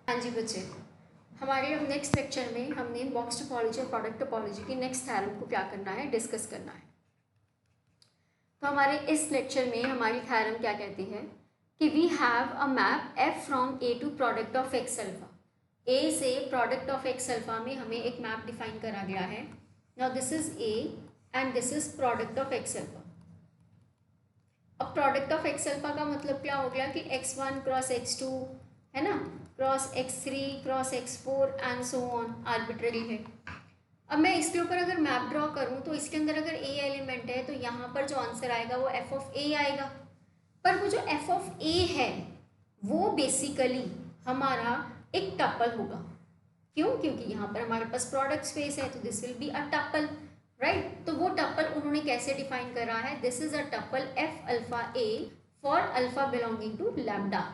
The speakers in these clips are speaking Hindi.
हाँ जी बच्चे, हमारे अब नेक्स्ट लेक्चर में हमने बॉक्स टोपोलॉजी और प्रोडक्ट टोपोलॉजी की नेक्स्ट थ्योरम को क्या करना है, डिस्कस करना है। तो हमारे इस लेक्चर में हमारी थ्योरम क्या कहती है कि we have a map f from a to product of x alpha. A से प्रोडक्ट ऑफ एक्स अल्फा में हमें एक मैप डिफाइन करा गया है। Now this is A and this is product of x alpha. अब प्रोडक्ट ऑफ एक्स अल्फा का मतलब क्या हो गया कि x1 क्रॉस x2 है ना, cross x3 cross x4 and so on, arbitrary है। अब मैं इसके ऊपर अगर मैप ड्रॉ करूं तो इसके अंदर अगर a एलिमेंट है तो यहाँ पर जो आंसर आएगा वो f ऑफ a आएगा। पर वो जो f ऑफ a है वो बेसिकली हमारा एक टपल होगा। क्यों? क्योंकि यहाँ पर हमारे पास प्रोडक्ट स्पेस है तो this will be a tuple, right. तो वो टपल उन्होंने कैसे डिफाइन करा है, this is a tuple f alpha a for alpha belonging to lambda.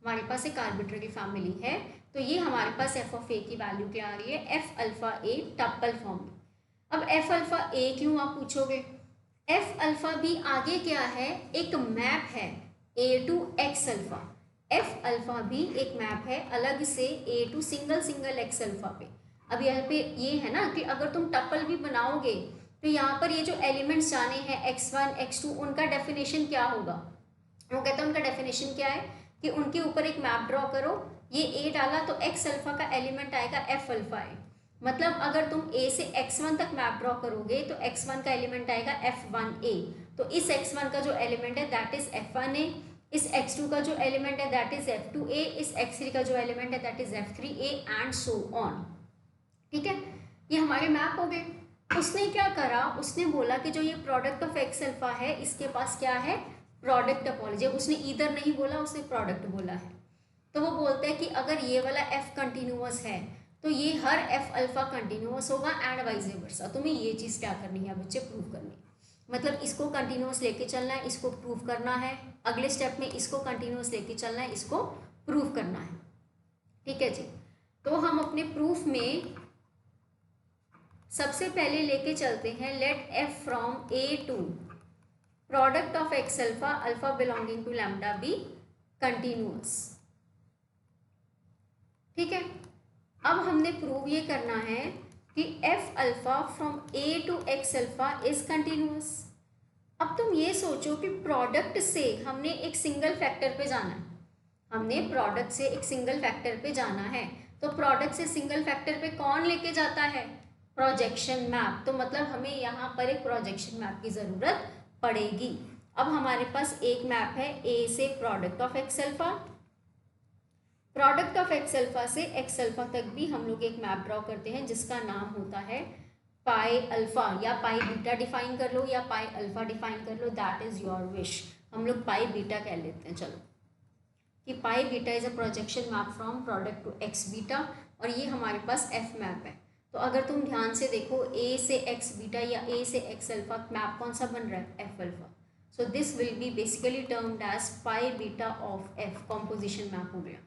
हमारे पास एक आर्बिट्ररी फैमिली है तो ये हमारे पास एफ ऑफ ए की वैल्यू क्या आ रही है, एफ अल्फा ए टपल फॉर्म में। अब एफ अल्फा ए क्यों आप पूछोगे, एफ अल्फा भी आगे क्या है, एक मैप है a to x alpha. F alpha भी एक मैप है अलग से a to single x alpha पे। अब यहाँ पे ये है ना कि अगर तुम टपल भी बनाओगे तो यहाँ पर ये जो एलिमेंट्स जाने हैं x1 x2 उनका डेफिनेशन क्या होगा, वो कहता है उनका डेफिनेशन क्या है कि उनके ऊपर एक मैप ड्रॉ करो, ये ए डाला तो एक्स अल्फा का एलिमेंट आएगा एफ अल्फा ए। मतलब अगर तुम ए से x1 तक मैप ड्रॉ करोगे तो x1 का एलिमेंट आएगा f1a, तो इस x1 का जो एलिमेंट है दैट इज f1a, इस x2 का जो एलिमेंट है दैट इज f2a, इस x3 का जो एलिमेंट है that is f3a and so on. ठीक है, ये हमारे मैप हो गए। उसने क्या करा, उसने बोला कि जो ये प्रोडक्ट ऑफ एक्स अल्फा है इसके पास क्या है, प्रोडक्ट टोपोलॉजी। उसने ईदर नहीं बोला, उसने प्रोडक्ट बोला है। तो वो बोलते हैं कि अगर ये वाला एफ कंटिन्यूअस है तो ये हर एफ अल्फा कंटिन्यूअस होगा एंड वाइज वर्सा। तुम्हें ये चीज़ क्या करनी है बच्चे, प्रूव करनी है। मतलब इसको कंटिन्यूअस लेके चलना है, इसको प्रूव करना है। अगले स्टेप में इसको कंटिन्यूअस लेके चलना है, इसको प्रूव करना है। ठीक है जी, तो हम अपने प्रूफ में सबसे पहले लेके चलते हैं let f from a to product of x alpha alpha belonging to lambda be continuous. ठीक है, अब हमने प्रूव ये करना है कि f alpha from a to x alpha is continuous. अब तुम ये सोचो कि प्रोडक्ट से हमने एक सिंगल फैक्टर पे जाना है, हमने प्रोडक्ट से एक सिंगल फैक्टर पे जाना है, तो प्रोडक्ट से सिंगल फैक्टर पे कौन लेके जाता है, प्रोजेक्शन मैप। तो मतलब हमें यहाँ पर एक प्रोजेक्शन मैप की ज़रूरत पड़ेगी। अब हमारे पास एक मैप है ए से product of x alpha, product of x alpha से एक्स अल्फा तक भी हम लोग एक मैप ड्रॉ करते हैं जिसका नाम होता है पाई अल्फा, या पाई बीटा डिफाइन कर लो या पाई अल्फा डिफाइन कर लो, दैट इज योर विश। हम लोग पाई बीटा कह लेते हैं, चलो, कि pi beta is a projection map from product to x beta, और ये हमारे पास एफ मैप है। तो अगर तुम ध्यान से देखो ए से एक्स बीटा या ए से एक्स अल्फा मैप कौन सा बन रहा है, f alpha. So this will be basically termed as pi beta of f, composition map हो गया,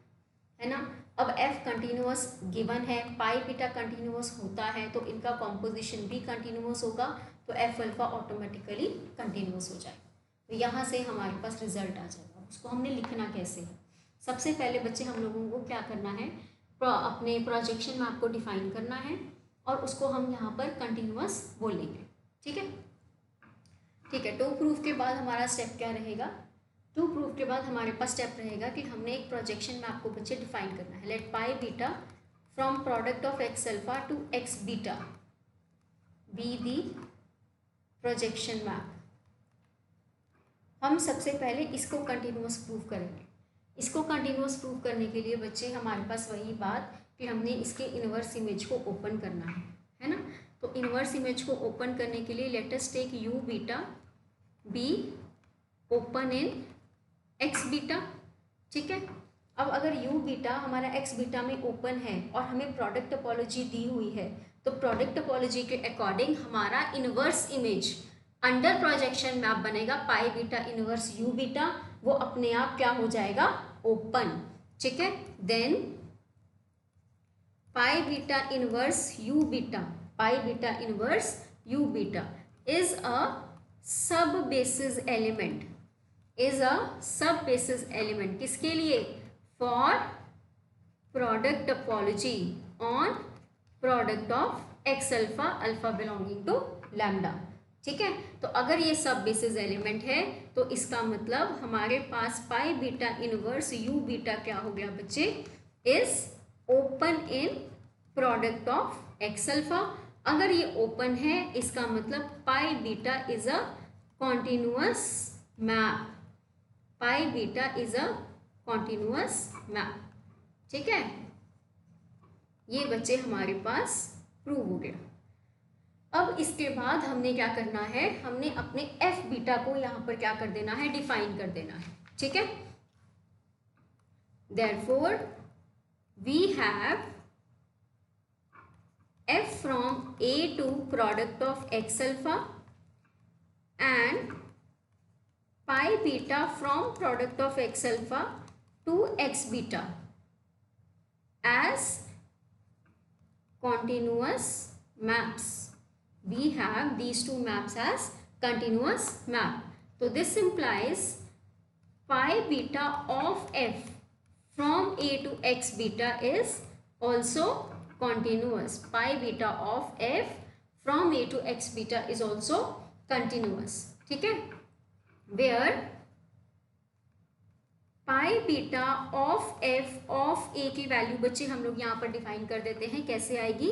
है ना। अब f कंटिन्यूअस गिवन है, पाई बीटा कंटिन्यूअस होता है तो इनका कॉम्पोजिशन भी कंटिन्यूअस होगा, तो f अल्फा ऑटोमेटिकली कंटिन्यूअस हो जाएगा। तो यहाँ से हमारे पास रिजल्ट आ जाएगा। उसको हमने लिखना कैसे है, सबसे पहले बच्चे हम लोगों को क्या करना है, अपने प्रोजेक्शन मैप को डिफाइन करना है और उसको हम यहाँ पर कंटिन्यूअस बोलेंगे। ठीक है, ठीक है। टू प्रूफ के बाद हमारा स्टेप क्या रहेगा, टू प्रूफ के बाद हमारे पास स्टेप रहेगा कि हमने एक प्रोजेक्शन मैप को बच्चे डिफाइन करना है। Let pi beta from product of x alpha to x beta be the projection map. हम सबसे पहले इसको कंटिन्यूअस प्रूव करेंगे। इसको कंटिन्यूअस प्रूव करने के लिए बच्चे हमारे पास वही बात कि हमने इसके इनवर्स इमेज को ओपन करना है ना। तो इनवर्स इमेज को ओपन करने के लिए let us take u beta be open in x beta. ठीक है, अब अगर यू बीटा हमारा एक्स बीटा में ओपन है और हमें प्रोडक्ट टोपोलॉजी दी हुई है तो प्रोडक्ट टोपोलॉजी के अकॉर्डिंग हमारा inverse image under projection map बनेगा pi beta inverse u beta, वो अपने आप क्या हो जाएगा, ओपन। ठीक है, then pi beta inverse u beta, pi beta inverse u beta is अ सब बेसिस एलिमेंट, इज अ सब बेसिस एलिमेंट किसके लिए, for product topology on product of x alpha alpha belonging to lambda. ठीक है, तो अगर ये सब बेसिस एलिमेंट है तो इसका मतलब हमारे पास pi beta inverse u beta क्या हो गया बच्चे, is open in product of x alpha. अगर ये ओपन है इसका मतलब pi beta is a continuous map, pi beta is a continuous map. ठीक है, ये बच्चे हमारे पास प्रूव हो गया। अब इसके बाद हमने क्या करना है, हमने अपने एफ बीटा को यहाँ पर क्या कर देना है, डिफाइन कर देना है। ठीक है, therefore we have f from a to product of x alpha and pi beta from product of x alpha to x beta as continuous maps. We have these two maps as continuous map. So this implies pi beta of f from a to x beta is also continuous. Pi beta of f from a to x beta is also continuous. ठीक है, where pi beta of f of a की वैल्यू बच्चे हम लोग यहाँ पर डिफाइन कर देते हैं, कैसे आएगी,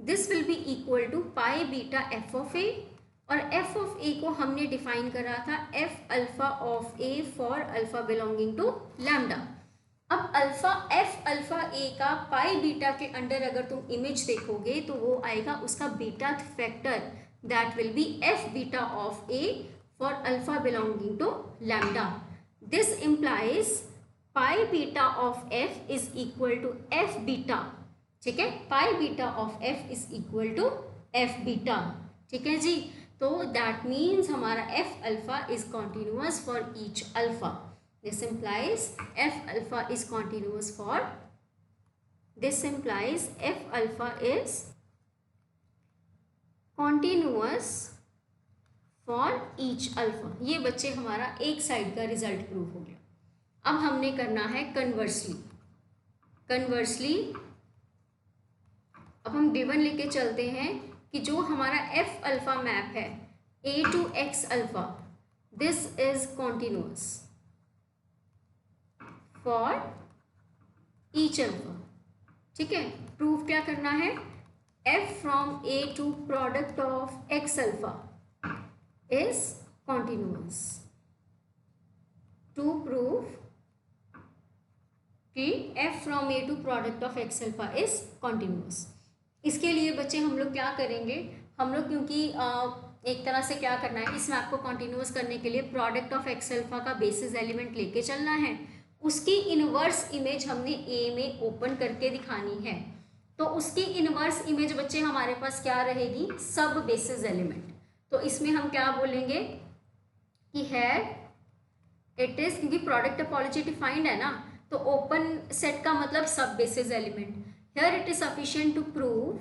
this will be equal to pi beta f of a, और एफ ऑफ ए को हमने डिफाइन करा था f alpha of a for alpha belonging to lambda. अब अल्फा एफ अल्फा ए का पाई बीटा के अंडर अगर तुम इमेज देखोगे तो वो आएगा उसका beta factor, that will be f beta of a for alpha belonging to lambda. This implies pi beta of f is equal to f beta. ठीक है, pi beta of f is equal to f beta. ठीक है जी, तो दैट मीन्स हमारा f alpha is continuous for each alpha. This implies f alpha is continuous for, this implies f alpha is continuous for each alpha। ये बच्चे हमारा एक साइड का रिजल्ट प्रूव हो गया। अब हमने करना है कन्वर्सली। अब हम गिवन लेके चलते हैं कि जो हमारा f अल्फा मैप है a to x alpha, this is continuous for each alpha. ठीक है, प्रूफ क्या करना है, f from a to product of x alpha is continuous. To prove कि f from a to product of x alpha is continuous, इसके लिए बच्चे हम लोग क्या करेंगे, हम लोग क्योंकि एक तरह से क्या करना है, इस मैप को कॉन्टिन्यूअस करने के लिए प्रोडक्ट ऑफ x अल्फा का बेसिस एलिमेंट लेके चलना है, उसकी इनवर्स इमेज हमने ए में ओपन करके दिखानी है। तो उसकी इनवर्स इमेज बच्चे हमारे पास क्या रहेगी, सब बेसिस एलिमेंट। तो इसमें हम क्या बोलेंगे कि है इट इज, क्योंकि प्रोडक्ट टोपोलॉजी डिफाइंड है ना, तो ओपन सेट का मतलब सब basis element. Here it is sufficient to prove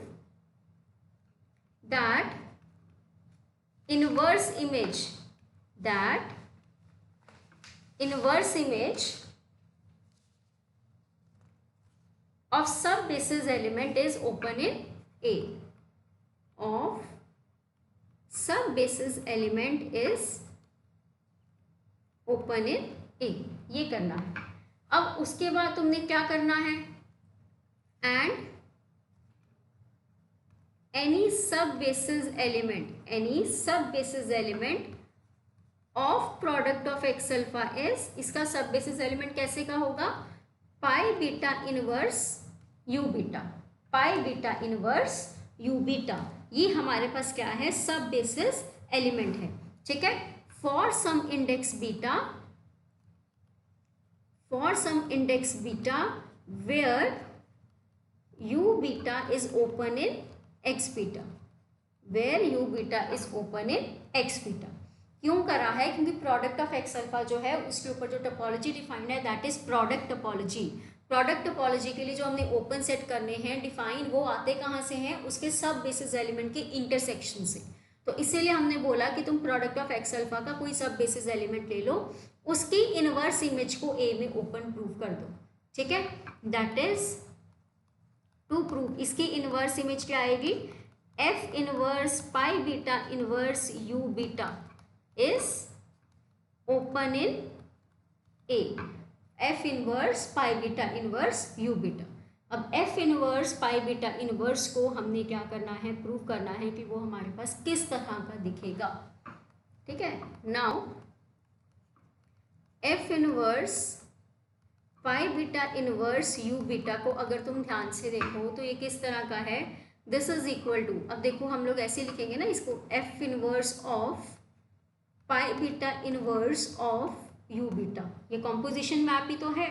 that inverse image of sub basis element is open in A, of sub basis element is open in A, ये करना है। अब उसके बाद तुमने क्या करना है, and any sub basis element of product of x alpha is, इसका सब बेसिस एलिमेंट कैसे का होगा, pi beta inverse u beta, pi beta inverse u beta, ये हमारे पास क्या है, सब बेसिस एलिमेंट है। ठीक है, for some index beta where u beta is open in x beta, क्यों करा है, क्योंकि प्रोडक्ट ऑफ एक्स अल्फा जो है उसके ऊपर जो टोपोलॉजी डिफाइंड है that is product topology. Product topology के लिए जो हमने ओपन सेट करने हैं डिफाइन, वो आते कहाँ से हैं, उसके सब बेसिस एलिमेंट के इंटरसेक्शन से। तो इसीलिए हमने बोला कि तुम प्रोडक्ट ऑफ एक्स अल्फा का कोई सब बेसिस एलिमेंट ले लो, उसकी इनवर्स इमेज को ए में ओपन प्रूव कर दो। ठीक है, दैट इज टू प्रूव इसकी इनवर्स इमेज क्या आएगी, f inverse pi beta inverse u beta is open in a, f inverse pi beta inverse u beta. अब f inverse pi beta inverse को हमने क्या करना है, प्रूव करना है कि वो हमारे पास किस तरह का दिखेगा। ठीक है, now F inverse pi beta inverse u beta को अगर तुम ध्यान से देखो तो ये किस तरह का है, दिस इज इक्वल टू, अब देखो हम लोग ऐसे लिखेंगे ना इसको, f inverse of pi beta inverse of u beta, ये कॉम्पोजिशन मैप ही तो है,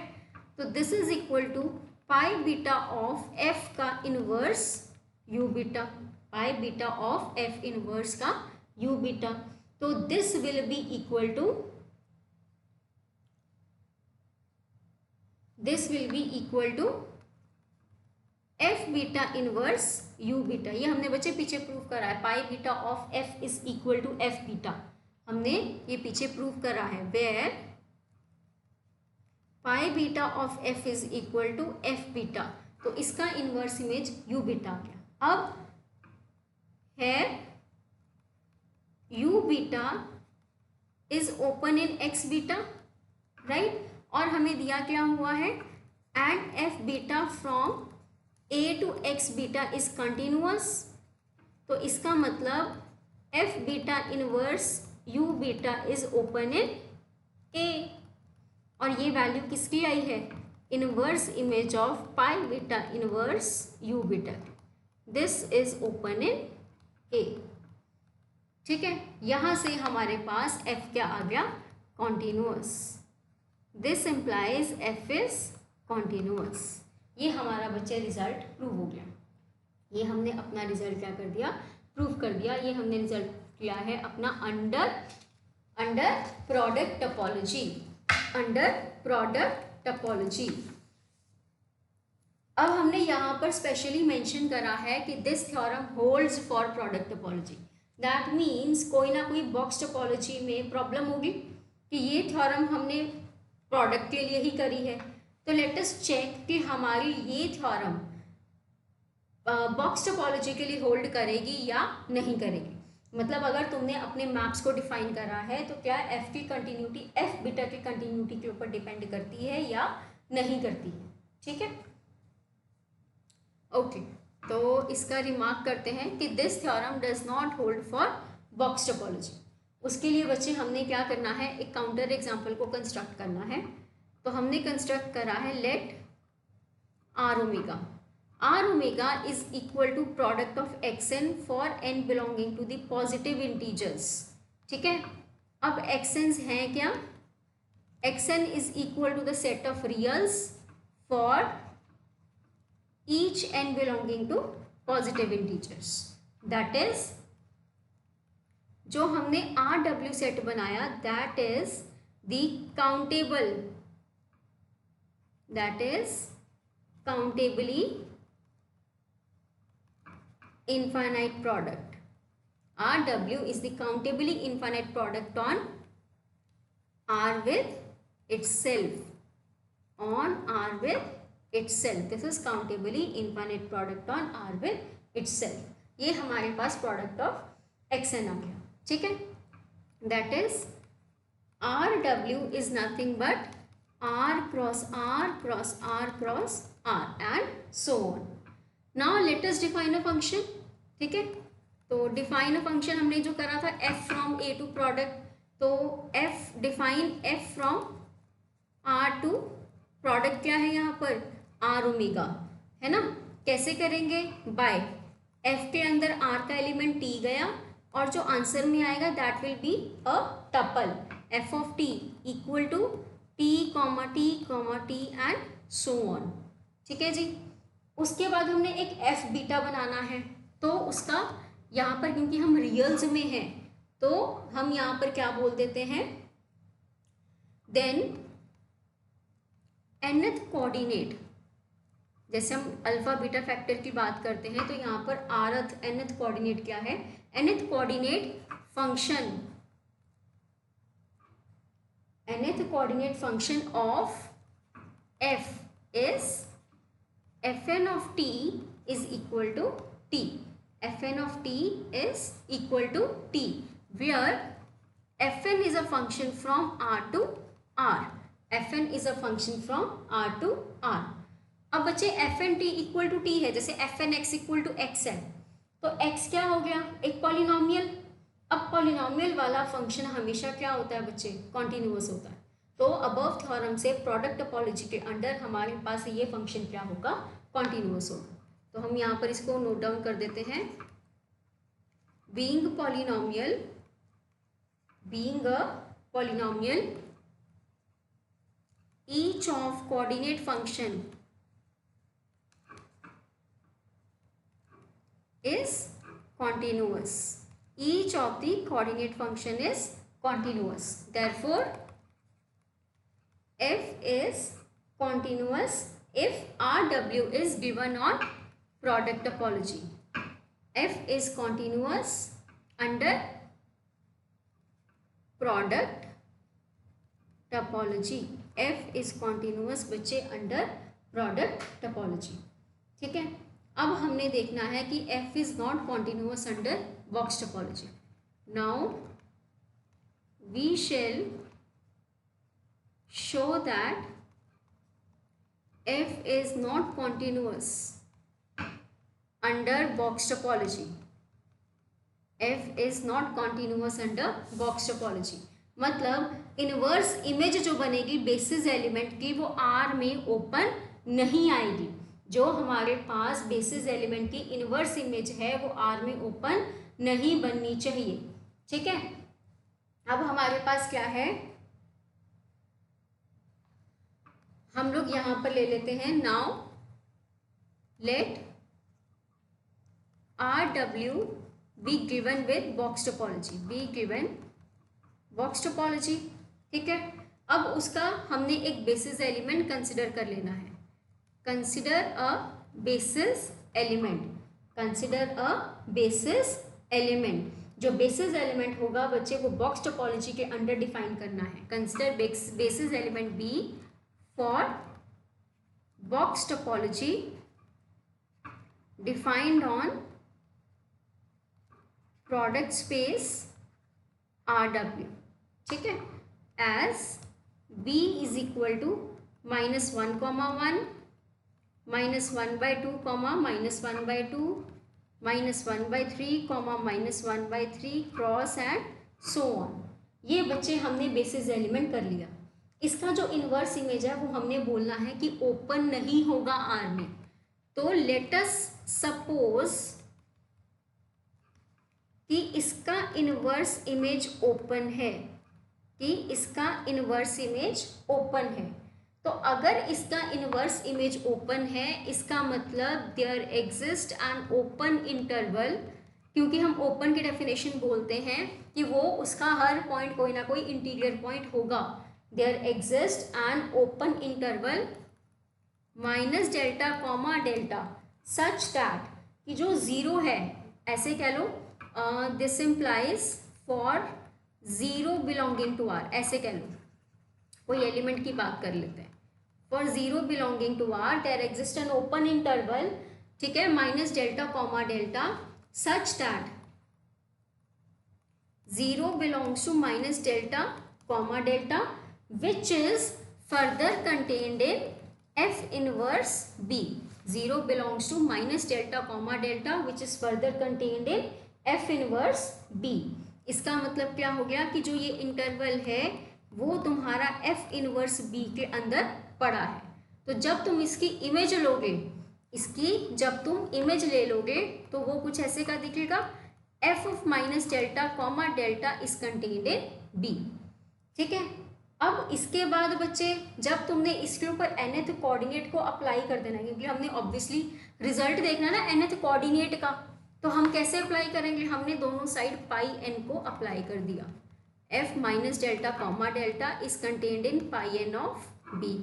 तो this is equal to pi beta of f का inverse u beta, pi beta of f inverse का यू बीटा, तो this will be equal to, this will be equal to f beta inverse u beta. ये हमने बच्चे पीछे प्रूव करा है, pi beta of f is equal to f beta, हमने ये पीछे प्रूव करा है, where pi beta of f is equal to f beta, तो इसका इनवर्स इमेज यू बीटा आ गया। अब है u beta is open in x beta, right, और हमें दिया क्या हुआ है, and f beta from a to x beta is continuous, तो इसका मतलब f beta inverse u beta is open in a, और ये वैल्यू किसकी आई है, inverse image of pi beta inverse u beta, this is open in a. ठीक है, यहाँ से हमारे पास f क्या आ गया, continuous, this implies f is continuous. ये हमारा बच्चे रिजल्ट प्रूव हो गया, ये हमने अपना रिजल्ट क्या कर दिया, प्रूव कर दिया। ये हमने रिजल्ट किया है अपना under product topology, under product topology. अब हमने यहाँ पर स्पेशली मेंशन करा है कि this theorem holds for product topology, that means कोई ना कोई बॉक्स टोपोलॉजी में प्रॉब्लम होगी कि ये थ्योरम हमने प्रोडक्ट के लिए ही करी है, तो लेट अस चेक कि हमारी ये थ्योरम बॉक्स टोपोलॉजी के लिए होल्ड करेगी या नहीं करेगी। मतलब अगर तुमने अपने मैप्स को डिफाइन करा है तो क्या एफ की कंटिन्यूटी एफ बीटा की कंटिन्यूटी के ऊपर डिपेंड करती है या नहीं करती है। ठीक है, ओके, तो इसका रिमार्क करते हैं कि this theorem does not hold for box topology. उसके लिए बच्चे हमने क्या करना है, एक काउंटर एग्जाम्पल को कंस्ट्रक्ट करना है। तो हमने कंस्ट्रक्ट करा है let r omega, r omega is equal to product of x n for n belonging to the positive integers. ठीक है, अब एक्स एन्स हैं क्या, x n is equal to the set of reals for each n belonging to positive integers, that is जो हमने RW सेट बनाया that is the countable, that is countably infinite product, RW is the countably infinite product on R with itself, on R with itself, this is countably infinite product on R with itself। ये हमारे पास प्रोडक्ट ऑफ एक्स एन आ गया। ठीक है, दैट इज आर डब्ल्यू is nothing but R cross R cross R cross R and so on. Now let us define a function. ठीक है, तो डिफाइन अ फंक्शन हमने जो करा था f from a to product, तो f define f from r to product क्या है यहाँ पर आर ओमेगा, है ना। कैसे करेंगे, बाय एफ के अंदर आर का एलिमेंट टी गया और जो आंसर में आएगा that will be a tuple f of t equal to t comma t and so on. ठीक है जी, उसके बाद हमने एक एफ बीटा बनाना है, तो उसका यहाँ पर क्योंकि हम रियल्स में हैं तो हम यहाँ पर क्या बोल देते हैं, देन nth कोऑर्डिनेट, जैसे हम अल्फा बीटा फैक्टर की बात करते हैं तो यहाँ पर आरथ nth कोऑर्डिनेट क्या है, nth coordinate function, nth coordinate function of f is fn of t is equal to t. fn of t is equal to t, where fn is a function from r to r. fn is a function from r to r. अब बच्चे fn t equal to t है, जैसे fn x equal to x है, तो x क्या हो गया, एक पॉलिनोमियल। अब पॉलिनोमियल वाला फंक्शन हमेशा क्या होता है बच्चे, कॉन्टिन्यूअस होता है। तो अबव थ्योरम से प्रोडक्ट टोपोलॉजी के अंडर हमारे पास ये फंक्शन क्या होगा, कॉन्टिन्यूअस होगा। तो हम यहाँ पर इसको नोट डाउन कर देते हैं। Being a polynomial each of coordinate function is continuous. Each of the coordinate function is continuous. Therefore, f is continuous if Rw is given on product topology. f is continuous under product topology. f is continuous बच्चे under product topology। ठीक है। अब हमने देखना है कि f is not continuous under box topology. Now we shall show that f is not continuous under box topology. f is not continuous under box topology मतलब इनवर्स इमेज जो बनेगी बेसिस एलिमेंट की वो R में ओपन नहीं आएगी। जो हमारे पास बेसिस एलिमेंट की इनवर्स इमेज है वो R में ओपन नहीं बननी चाहिए। ठीक है। अब हमारे पास क्या है, हम लोग यहां पर ले लेते हैं। Now let Rw be given with box topology, be given box topology. ठीक है। अब उसका हमने एक बेसिस एलिमेंट कंसिडर कर लेना है। Consider a basis element, consider a basis element. जो बेसिस एलिमेंट होगा बच्चे वो बॉक्स टोपोलॉजी के अंडर डिफाइन करना है। Consider basis element b for box topology defined on product space Rw। ठीक है। As b is equal to -1,1 -1/2, -1/2, -1/3, -1/3 cross and so on. ये बच्चे हमने बेसिस एलिमेंट कर लिया। इसका जो इनवर्स इमेज है वो हमने बोलना है कि ओपन नहीं होगा R में। तो लेट अस सपोज कि इसका इनवर्स इमेज ओपन है, कि इसका इनवर्स इमेज ओपन है। तो अगर इसका इनवर्स इमेज ओपन है इसका मतलब there exist an open interval, क्योंकि हम ओपन की डेफिनेशन बोलते हैं कि वो उसका हर पॉइंट कोई ना कोई इंटीरियर पॉइंट होगा। There exist an open interval minus delta comma delta such that कि जो ज़ीरो है, ऐसे कह लो this implies for zero belonging to R, ऐसे कह लो। कोई एलिमेंट की बात कर लेते हैं। For zero belonging to R there exist an open interval, ठीक है, minus delta comma delta such that zero belongs to minus delta comma delta which is further contained in F inverse B। Zero belongs to minus delta comma delta which is further contained in F inverse B। इसका मतलब क्या हो गया कि जो ये इंटरवल है वो तुम्हारा F इनवर्स B के अंदर पड़ा है। तो जब तुम इसकी इमेज लोगे, इसकी जब तुम इमेज ले लोगे तो वो कुछ ऐसे का दिखेगा, F of minus delta comma delta is contained in B। ठीक है। अब इसके बाद बच्चे जब तुमने इसके ऊपर nth कोऑर्डिनेट को अप्लाई कर देना है, क्योंकि हमने ऑब्वियसली रिजल्ट देखना ना nth कोऑर्डिनेट का, तो हम कैसे अप्लाई करेंगे, हमने दोनों साइड पाई n को अप्लाई कर दिया। F minus delta comma delta is contained in pi n of B।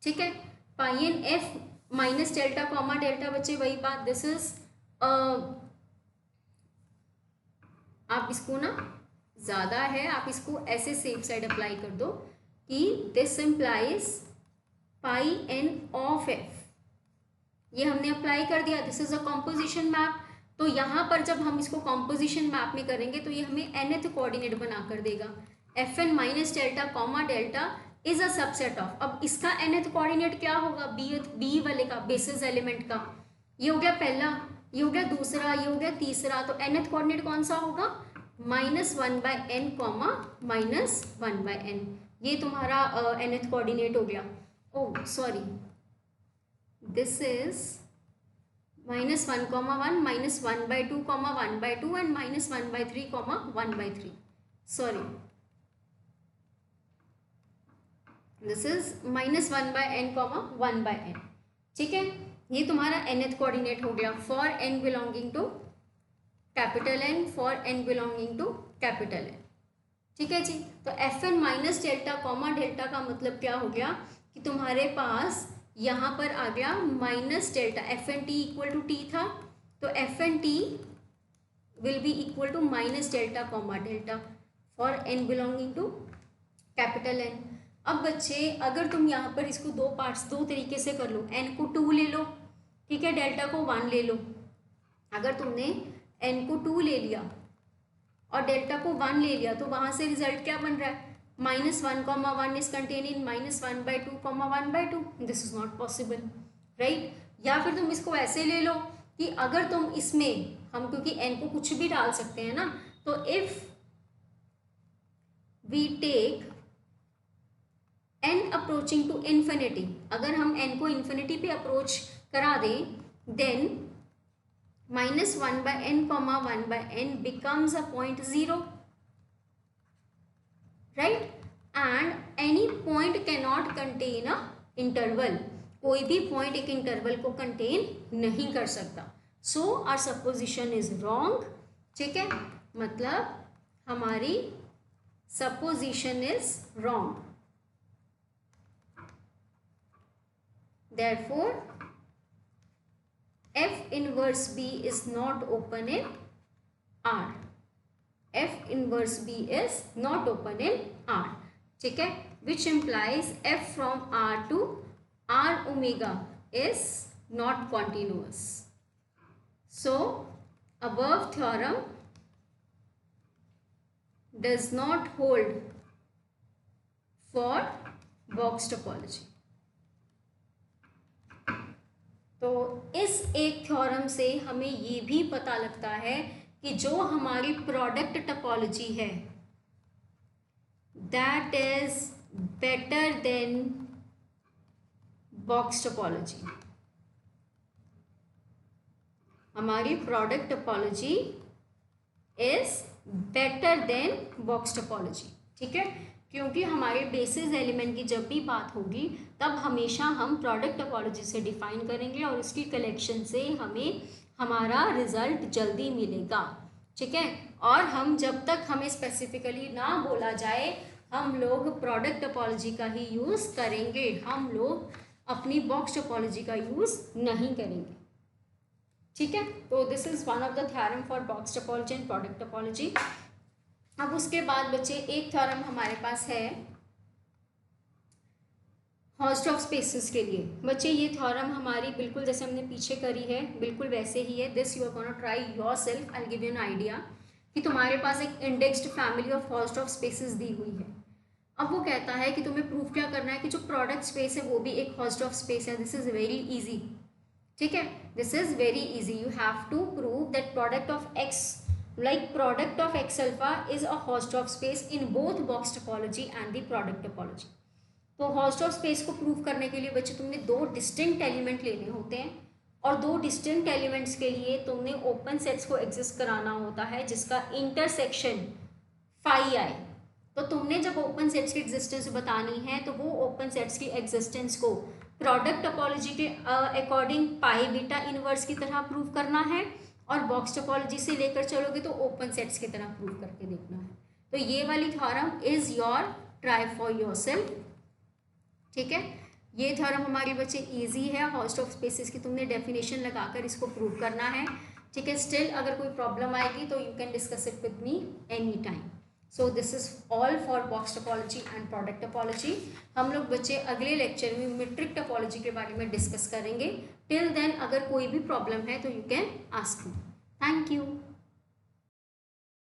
ठीक है। पाई n F minus delta comma delta बच्चे वही बात, दिस इज आप इसको ना ज़्यादा है, आप इसको ऐसे सेफ साइड अप्लाई कर दो कि this implies pi n of F, ये हमने अप्लाई कर दिया, this is a composition map. तो यहाँ पर जब हम इसको कॉम्पोजिशन मैप में करेंगे तो ये हमें nth कोऑर्डिनेट बना कर देगा। Fn minus delta comma delta is a subset of, अब इसका nth कोऑर्डिनेट क्या होगा, बी वाले का, बेसिस एलिमेंट का। ये हो गया पहला, ये हो गया दूसरा, ये हो गया तीसरा। तो nth कोऑर्डिनेट कौन सा होगा, -1/n कॉमा -1/n। ये तुम्हारा nth कोऑर्डिनेट हो गया। Oh sorry, this is -1, -1, -1/2, -1/2 and -1/3, -1/3। Sorry, this is -1/n, -1/n। ठीक है, ये तुम्हारा nth कोऑर्डिनेट हो गया for n belonging to capital N, for n belonging to capital N। ठीक है जी। तो Fn minus delta comma delta का मतलब क्या हो गया कि तुम्हारे पास यहाँ पर आ गया minus delta, Fn t equal to t था, तो Fn t will be equal to minus delta comma delta for n belonging to capital N। अब बच्चे अगर तुम यहाँ पर इसको दो पार्ट्स, दो तरीके से कर लो, n को 2 ले लो, ठीक है, डेल्टा को 1 ले लो। अगर तुमने n को 2 ले लिया और डेल्टा को 1 ले लिया तो वहाँ से रिजल्ट क्या बन रहा है, -1, 1 is contain in -1/2, 1/2। This is not possible, right. या फिर तुम इसको ऐसे ले लो कि अगर तुम इसमें, हम क्योंकि n को कुछ भी डाल सकते हैं ना, तो if we take n approaching to infinity, अगर हम n को इन्फिनिटी पे अप्रोच करा दें, then -1/n, 1/n becomes a point 0, right? And any point cannot contain a interval, कोई भी पॉइंट एक इंटरवल को कंटेन नहीं कर सकता। So our supposition is wrong. ठीक है, मतलब हमारी supposition is wrong. Therefore, F inverse B is not open in R. F inverse B is not open in R. ठीक है, which implies F from R to R omega is not continuous. So, above theorem does not hold for box topology. तो इस एक थ्योरम से हमें ये भी पता लगता है कि जो हमारी प्रोडक्ट टोपोलॉजी है that is better than box topology. हमारी product topology is better than box topology. ठीक है, क्योंकि हमारे बेसिस एलिमेंट की जब भी बात होगी तब हमेशा हम प्रोडक्ट टोपोलॉजी से डिफाइन करेंगे और उसकी कलेक्शन से हमें हमारा रिजल्ट जल्दी मिलेगा। ठीक है, और हम जब तक हमें स्पेसिफिकली ना बोला जाए हम लोग प्रोडक्ट टोपोलॉजी का ही यूज़ करेंगे, हम लोग अपनी बॉक्स टोपोलॉजी का यूज़ नहीं करेंगे। ठीक है, तो this is one of the theorem for box topology and product topology. अब उसके बाद बच्चे एक थ्योरम हमारे पास है हॉल्सट्रॉफ स्पेसेस के लिए। बच्चे ये थ्योरम हमारी बिल्कुल जैसे हमने पीछे करी है बिल्कुल वैसे ही है। This you are gonna try yourself, I give you an idea कि तुम्हारे पास एक indexed family of Hausdorff spaces दी हुई है। अब वो कहता है कि तुम्हें प्रूफ क्या करना है कि जो प्रोडक्ट स्पेस है वो भी एक हॉल्सट्रॉफ स्पेस है। This is very easy. ठीक है, this is very easy. You have to prove that product of x like product of X alpha is a Hausdorff space in both box topology and the product topology। तो Hausdorff space को प्रूव करने के लिए बच्चे तुमने दो डिस्टिंक्ट एलिमेंट लेने होते हैं और दो डिस्टिंक्ट एलिमेंट्स के लिए तुमने ओपन सेट्स को एग्जिस्ट कराना होता है जिसका इंटरसेक्शन फाई आए। तो तुमने जब ओपन सेट्स की एग्जिस्टेंस बतानी है तो वो ओपन सेट्स की एग्जिस्टेंस को प्रोडक्ट टोपोलॉजी के अकॉर्डिंग पाई बीटा इनवर्स की तरह प्रूव करना है और बॉक्स टोपोलॉजी से लेकर चलोगे तो ओपन सेट्स की तरह प्रूव करके देखना है। तो ये वाली theorem is your try for yourself. ठीक है, ये थ्योरम हमारी बच्चे इजी है। हॉल्सट्रॉफ स्पेसेस की तुमने डेफिनेशन लगाकर इसको प्रूव करना है। ठीक है, स्टिल अगर कोई प्रॉब्लम आएगी तो you can discuss it with me any time. So this is all for box topology and product topology. हम लोग बच्चे अगले लेक्चर में मीट्रिक टोपोलॉजी के बारे में डिस्कस करेंगे। टिल देन अगर कोई भी प्रॉब्लम है तो you can ask me. Thank you.